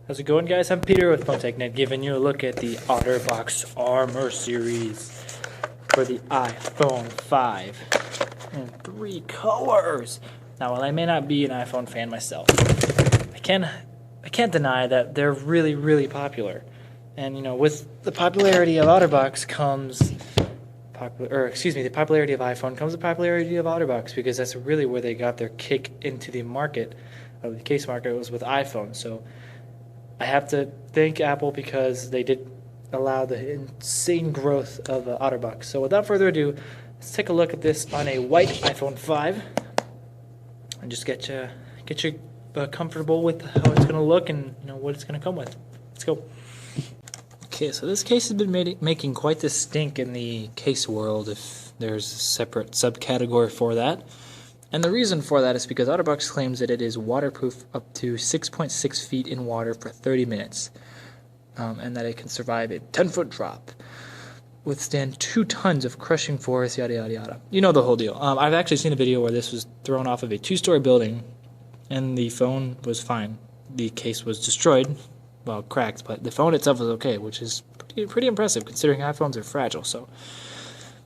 How's it going, guys? I'm Peter with PhoneTechNet, giving you a look at the Otterbox Armor Series for the iPhone 5 in 3 colors. Now, while I may not be an iPhone fan myself, I can't deny that they're really, really popular. And with the popularity of Otterbox comes the popularity of iPhone comes the popularity of Otterbox, because that's really where they got their kick into the market, of the case market, was with iPhone. So I have to thank Apple, because they did allow the insane growth of Otterbox. So without further ado, let's take a look at this on a white iPhone 5 and just get you comfortable with how it's going to look and what it's going to come with. Let's go. Okay, so this case has been making quite the stink in the case world, if there's a separate subcategory for that. And the reason for that is because Otterbox claims that it is waterproof up to 6.6 feet in water for 30 minutes, and that it can survive a 10-foot drop, withstand 2 tons of crushing force, yada yada yada. You know the whole deal. I've actually seen a video where this was thrown off of a 2-story building, and the phone was fine. The case was destroyed, well, cracked, but the phone itself was okay, which is pretty impressive considering iPhones are fragile. So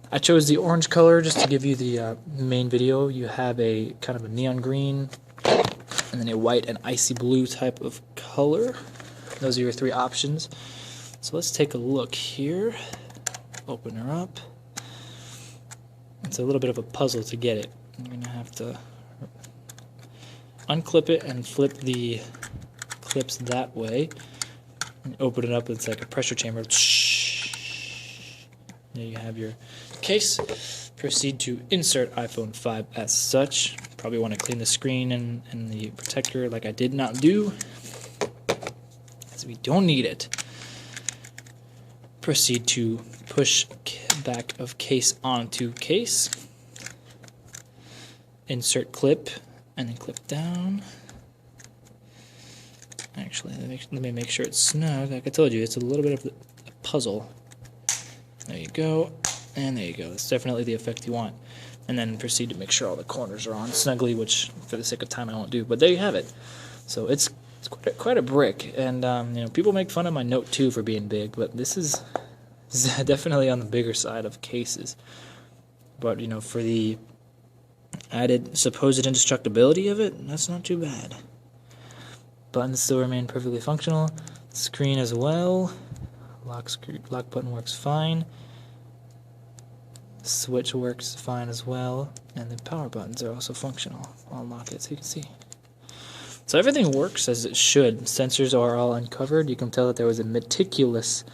I chose the orange color just to give you the main video. You have a kind of a neon green, and then a white and icy blue type of color. Those are your 3 options. So let's take a look here. Open her up. It's a little bit of a puzzle to get it. You're going to have to unclip it and flip the clips that way. And open it up, it's like a pressure chamber. There you have your case. Proceed to insert iPhone 5 as such. Probably want to clean the screen and the protector, like I did not do, as we don't need it. Proceed to push back of case onto case. Insert clip and then clip down. Actually, let me make sure it's snug. Like I told you, it's a little bit of a puzzle. There you go, and there you go. That's definitely the effect you want. And then proceed to make sure all the corners are on snugly, which for the sake of time I won't do. But there you have it. So it's quite a brick, and people make fun of my Note 2 for being big, but this is definitely on the bigger side of cases. But for the added supposed indestructibility of it, that's not too bad. Buttons still remain perfectly functional. Screen as well. Lock button works fine. Switch works fine as well. And the power buttons are also functional. I'll unlock it so you can see. So everything works as it should. Sensors are all uncovered. You can tell that there was a meticulous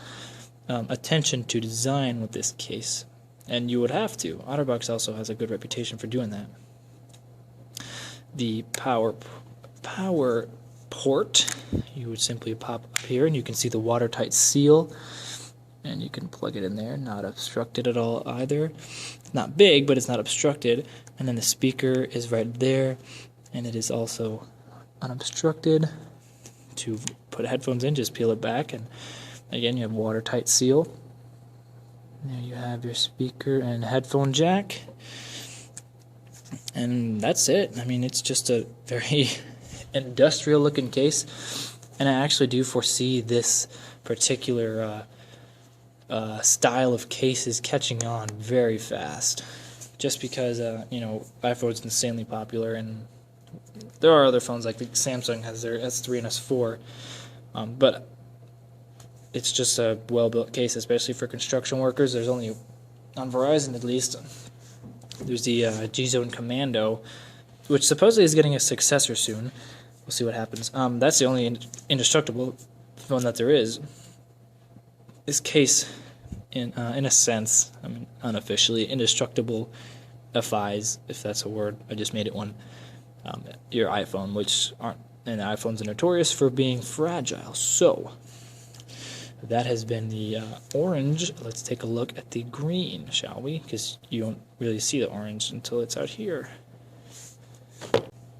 attention to design with this case. And you would have to. Otterbox also has a good reputation for doing that. The power port, you would simply pop up here, and you can see the watertight seal, and you can plug it in there, not obstructed at all either. It's not big, but it's not obstructed. And then the speaker is right there, and it is also unobstructed. To put headphones in, just peel it back, and again you have watertight seal. There you have your speaker and headphone jack, and that's it. I mean, it's just a very industrial looking case, and I actually do foresee this particular style of cases catching on very fast, just because iPhone's insanely popular, and there are other phones like Samsung has their S3 and S4, but it's just a well-built case, especially for construction workers. There's only, on Verizon at least, there's the G-Zone Commando, which supposedly is getting a successor soon. We'll see what happens. That's the only indestructible phone that there is. This case, in a sense, I mean unofficially, indestructible FIs, if that's a word. I just made it one. Your iPhone, and iPhones are notorious for being fragile. So that has been the orange. Let's take a look at the green, shall we? Because you don't really see the orange until it's out here.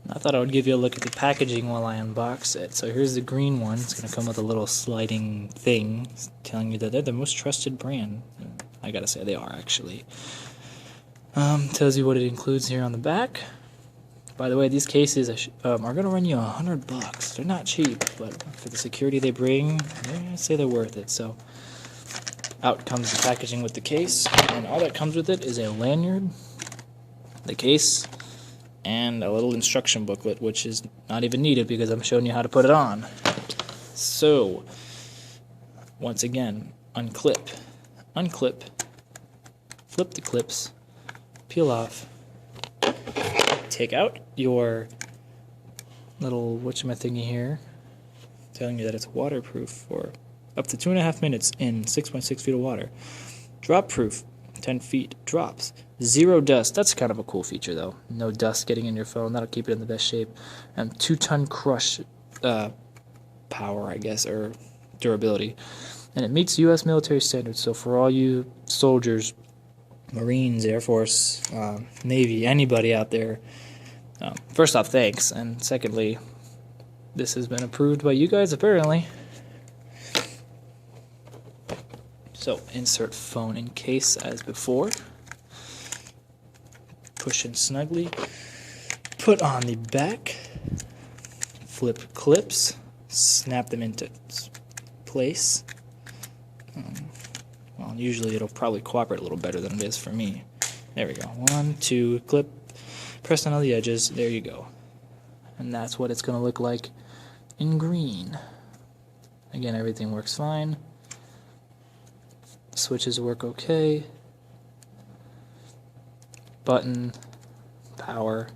I thought I would give you a look at the packaging while I unbox it. So here's the green one. It's going to come with a little sliding thing telling you that they're the most trusted brand. I gotta say, they are actually. Tells you what it includes here on the back. By the way, these cases are going to run you $100. They're not cheap, but for the security they bring, I'd say they're worth it. So out comes the packaging with the case, and all that comes with it is a lanyard, the case, and a little instruction booklet, which is not even needed because I'm showing you how to put it on. So, once again, unclip, flip the clips, peel off, take out your little whatchamathingy here, telling you that it's waterproof for up to 2.5 minutes in 6.6 feet of water. Drop proof, 10 feet drops. 0 dust. That's kind of a cool feature, though. No dust getting in your phone. That'll keep it in the best shape. And 2-ton crush power, I guess, or durability. And it meets U.S. military standards. So for all you soldiers, Marines, Air Force, Navy, anybody out there, first off, thanks. And secondly, this has been approved by you guys, apparently. So insert phone in case as before. Push in snugly. Put on the back. Flip clips. Snap them into place. Well, usually it'll probably cooperate a little better than it is for me. There we go. 1, 2, clip. Press on all the edges. There you go. And that's what it's going to look like in green. Again, everything works fine. Switches work okay. Button, power.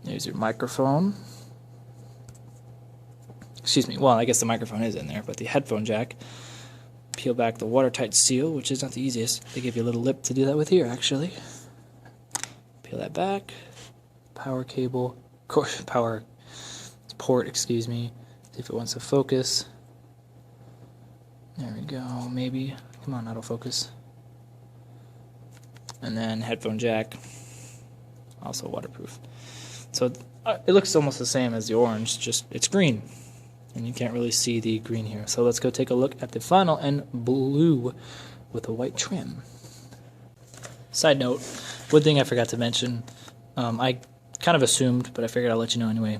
There's your microphone. Excuse me, well, I guess the microphone is in there, but the headphone jack. Peel back the watertight seal, which is not the easiest. They give you a little lip to do that with here, actually. Peel that back. Power cable, power port, excuse me. See if it wants to focus. There we go, maybe. Come on, autofocus. And then headphone jack, also waterproof. So it looks almost the same as the orange, just it's green. And you can't really see the green here. So let's go take a look at the final in blue with a white trim. Side note, one thing I forgot to mention, I kind of assumed, but I figured I'll let you know anyway,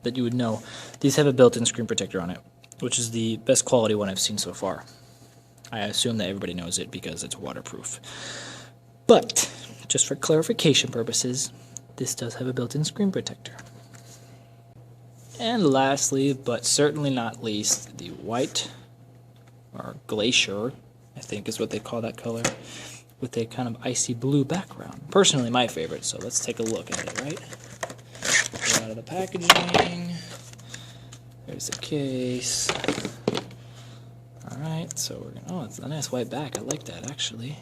that you would know. These have a built-in screen protector on it, which is the best quality one I've seen so far. I assume that everybody knows it because it's waterproof. But, just for clarification purposes, this does have a built-in screen protector. And lastly, but certainly not least, the white, or glacier, I think is what they call that color, with a kind of icy blue background. Personally, my favorite, so let's take a look at it, right? Get out of the packaging. There's the case. Alright, so we're gonna, oh, it's a nice white back. I like that, actually.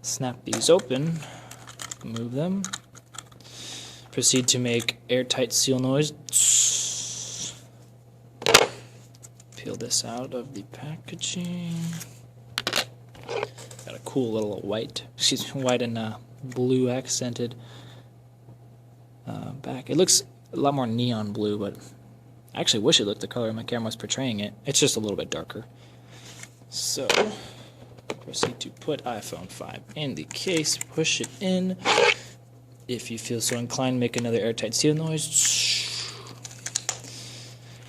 Snap these open. Move them. Proceed to make airtight seal noise. Peel this out of the packaging. Got a cool little white, white and blue accented back. It looks a lot more neon blue, but I actually wish it looked the color my camera was portraying it. It's just a little bit darker. So, proceed to put iPhone 5 in the case, push it in. If you feel so inclined, make another airtight seal noise.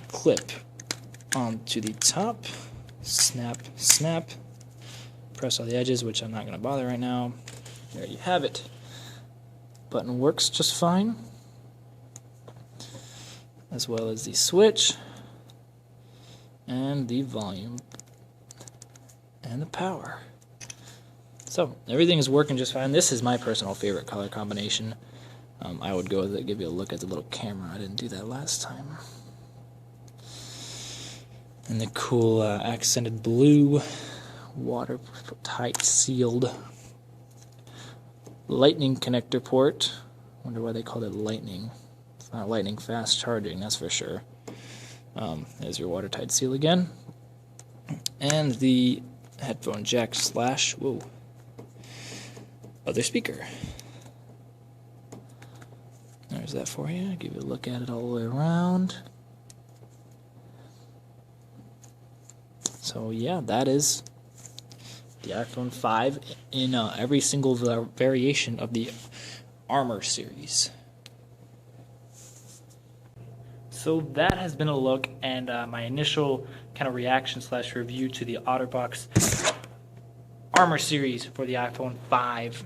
Clip onto the top. Snap, snap. Press all the edges, which I'm not going to bother right now. There you have it. Button works just fine, as well as the switch and the volume and the power. So everything is working just fine. This is my personal favorite color combination. I would go with it, give you a look at the little camera. I didn't do that last time. And the cool accented blue, watertight sealed lightning connector port. Wonder why they called it lightning. It's not lightning fast charging, that's for sure. There's your watertight seal again. And the headphone jack slash, whoa, other speaker. There's that for you. Give you a look at it all the way around. So yeah, that is the iPhone 5 in every single variation of the Armor Series. So that has been a look and my initial kind of reaction / review to the Otterbox Armor Series for the iPhone 5.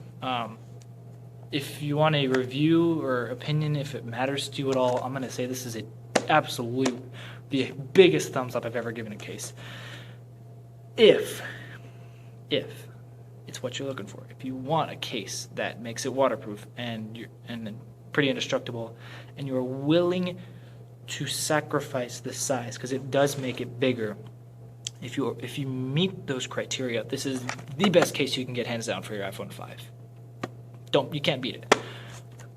If you want a review or opinion, if it matters to you at all, I'm going to say this is the biggest thumbs up I've ever given a case. If it's what you're looking for. If you want a case that makes it waterproof and pretty indestructible, and you're willing to sacrifice the size, because it does make it bigger. If you meet those criteria, this is the best case you can get hands down for your iPhone 5. You can't beat it.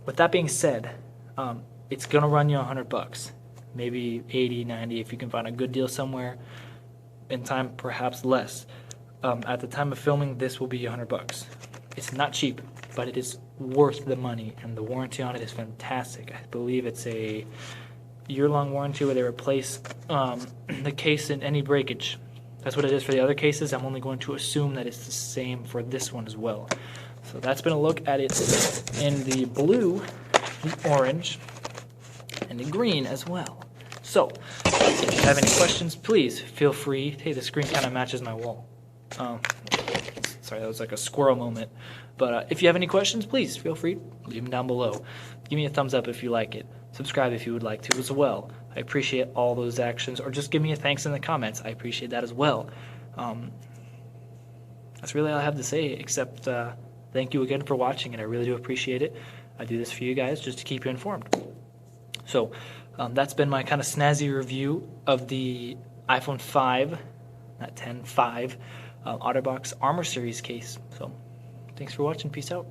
With that being said, it's gonna run you $100, maybe 80, 90 if you can find a good deal somewhere. In time, perhaps less. At the time of filming, this will be $100. It's not cheap, but it is worth the money, and the warranty on it is fantastic. I believe it's a year-long warranty where they replace the case in any breakage. That's what it is for the other cases. I'm only going to assume that it's the same for this one as well. So that's been a look at it in the blue, the orange, and the green as well. So if you have any questions, please feel free. Hey, the screen kind of matches my wall. Sorry, that was like a squirrel moment. But if you have any questions, please feel free. Leave them down below. Give me a thumbs up if you like it. Subscribe if you would like to as well. I appreciate all those actions. Or just give me a thanks in the comments. I appreciate that as well. That's really all I have to say, except thank you again for watching, and I really do appreciate it. I do this for you guys just to keep you informed. So that's been my kind of snazzy review of the iPhone 5, not 10, 5, Otterbox Armor Series case. So thanks for watching. Peace out.